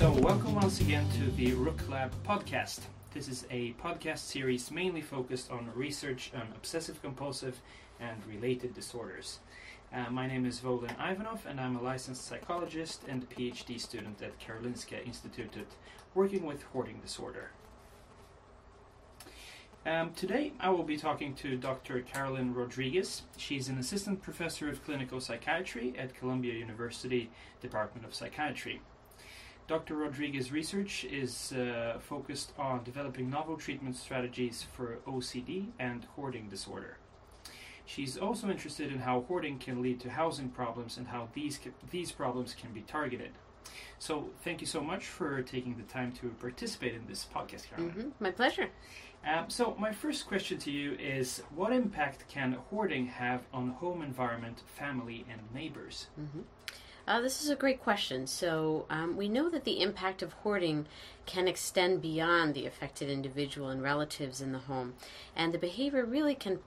So welcome once again to the Rook Lab podcast. This is a podcast series mainly focused on research on obsessive-compulsive and related disorders. My name is Volin Ivanov and I'm a licensed psychologist and PhD student at Karolinska Institutet working with hoarding disorder. Today I will be talking to Dr. Carolyn Rodriguez. She's an assistant professor of clinical psychiatry at Columbia University Department of Psychiatry. Dr. Rodriguez's research is focused on developing novel treatment strategies for OCD and hoarding disorder. She's also interested in how hoarding can lead to housing problems and how these problems can be targeted. So thank you so much for taking the time to participate in this podcast, Carolyn. My pleasure. So my first question to you is, what impact can hoarding have on home environment, family, and neighbors? This is a great question. So we know that the impact of hoarding can extend beyond the affected individual and relatives in the home. And the behavior really can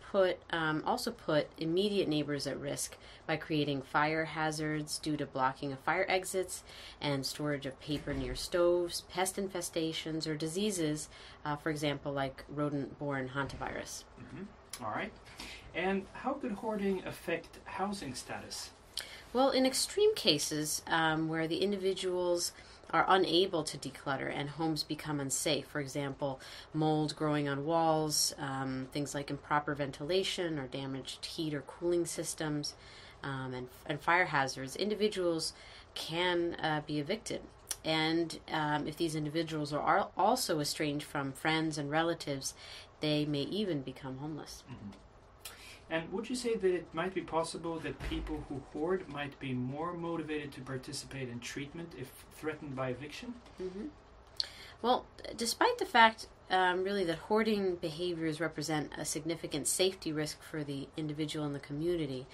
also put immediate neighbors at risk by creating fire hazards due to blocking of fire exits and storage of paper near stoves, pest infestations, or diseases, for example, like rodent-borne hantavirus. All right. And how could hoarding affect housing status? Well, in extreme cases where the individuals are unable to declutter and homes become unsafe, for example, mold growing on walls, things like improper ventilation or damaged heat or cooling systems, and fire hazards, individuals can be evicted. And if these individuals are also estranged from friends and relatives, they may even become homeless. And would you say that it might be possible that people who hoard might be more motivated to participate in treatment if threatened by eviction? Well, despite the fact really that hoarding behaviors represent a significant safety risk for the individual and the community,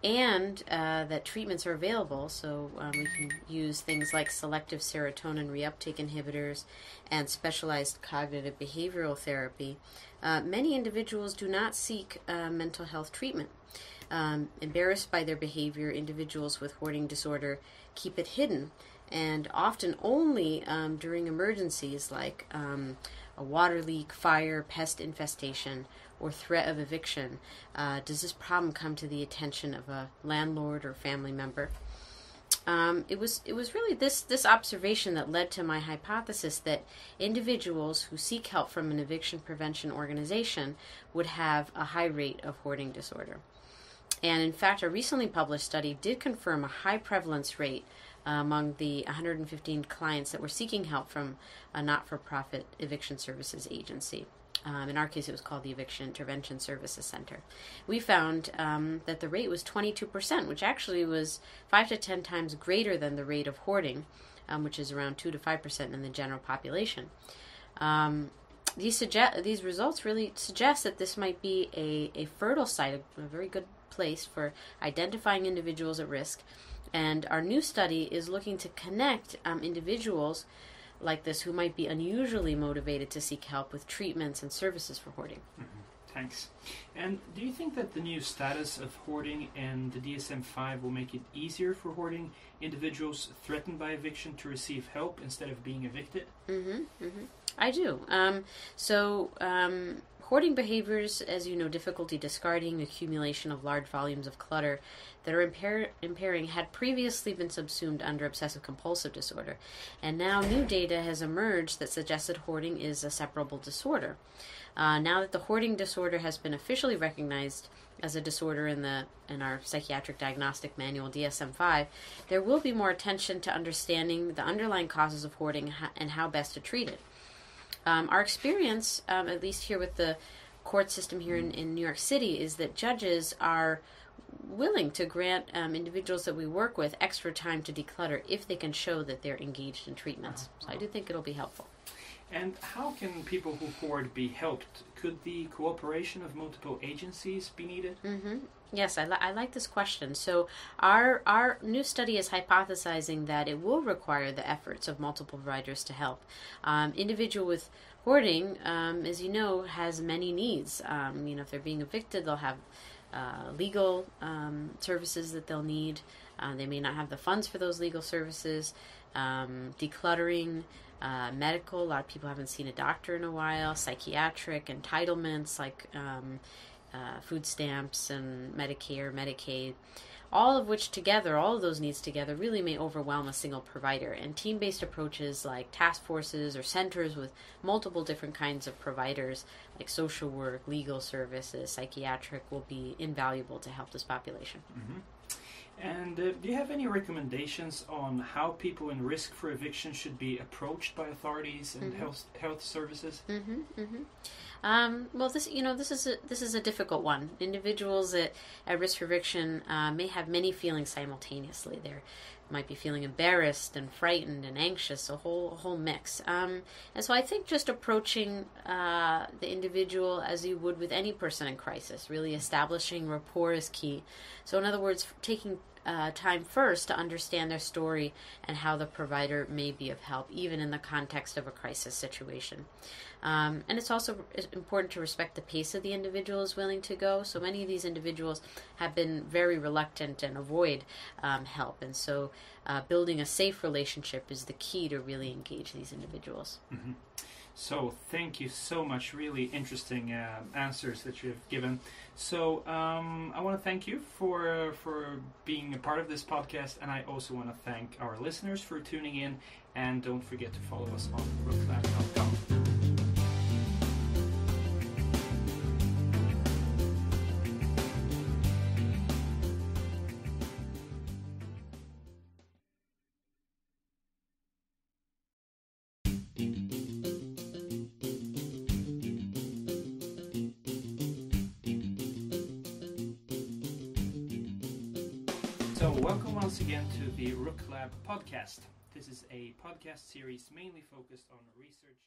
and that treatments are available, so we can use things like selective serotonin reuptake inhibitors and specialized cognitive behavioral therapy, many individuals do not seek mental health treatment. Embarrassed by their behavior, individuals with hoarding disorder keep it hidden, and often only during emergencies like a water leak, fire, pest infestation, or threat of eviction does this problem come to the attention of a landlord or family member. It was really this observation that led to my hypothesis that individuals who seek help from an eviction prevention organization would have a high rate of hoarding disorder. And in fact, a recently published study did confirm a high prevalence rate among the 115 clients that were seeking help from a not-for-profit eviction services agency. In our case, it was called the Eviction Intervention Services Center. We found that the rate was 22%, which actually was 5 to 10 times greater than the rate of hoarding, which is around 2 to 5% in the general population. These results really suggest that this might be a fertile site, a very good place for identifying individuals at risk. And our new study is looking to connect individuals like this who might be unusually motivated to seek help with treatments and services for hoarding. Thanks. And do you think that the new status of hoarding and the DSM-5 will make it easier for hoarding individuals threatened by eviction to receive help instead of being evicted? I do. Hoarding behaviors, as you know, difficulty discarding, accumulation of large volumes of clutter that are impairing had previously been subsumed under obsessive-compulsive disorder. And now new data has emerged that suggests that hoarding is a separable disorder. Now that the hoarding disorder has been officially recognized as a disorder in our psychiatric diagnostic manual, DSM-5, there will be more attention to understanding the underlying causes of hoarding and how best to treat it. Our experience, at least here with the court system here in New York City, is that judges are willing to grant individuals that we work with extra time to declutter if they can show that they're engaged in treatments. So I do think it'll be helpful. And how can people who hoard be helped? Could the cooperation of multiple agencies be needed? Yes, I like this question. So our new study is hypothesizing that it will require the efforts of multiple providers to help. Individual with hoarding, as you know, has many needs. If they're being evicted, they'll have legal services that they'll need. They may not have the funds for those legal services. decluttering, medical. A lot of people haven't seen a doctor in a while. Psychiatric, entitlements like food stamps and Medicare, Medicaid. All of which together, all of those needs together, really may overwhelm a single provider. And team-based approaches like task forces or centers with multiple different kinds of providers, like social work, legal services, psychiatric, will be invaluable to help this population. Mm-hmm. And do you have any recommendations on how people in risk for eviction should be approached by authorities and health services? Well, this is a difficult one. Individuals at risk for eviction may have many feelings simultaneously. They might be feeling embarrassed and frightened and anxious, a whole mix. And so I think just approaching the individual as you would with any person in crisis, really establishing rapport is key. So in other words, taking time first to understand their story and how the provider may be of help, even in the context of a crisis situation. And it's also important to respect the pace of the individual is willing to go. So many of these individuals have been very reluctant and avoid help. And so building a safe relationship is the key to really engage these individuals. Mm-hmm. So thank you so much. Really interesting answers that you have given. So I want to thank you for being a part of this podcast, and I also want to thank our listeners for tuning in. And don't forget to follow us on rooklab.com. So welcome once again to the Rook Lab podcast. This is a podcast series mainly focused on research.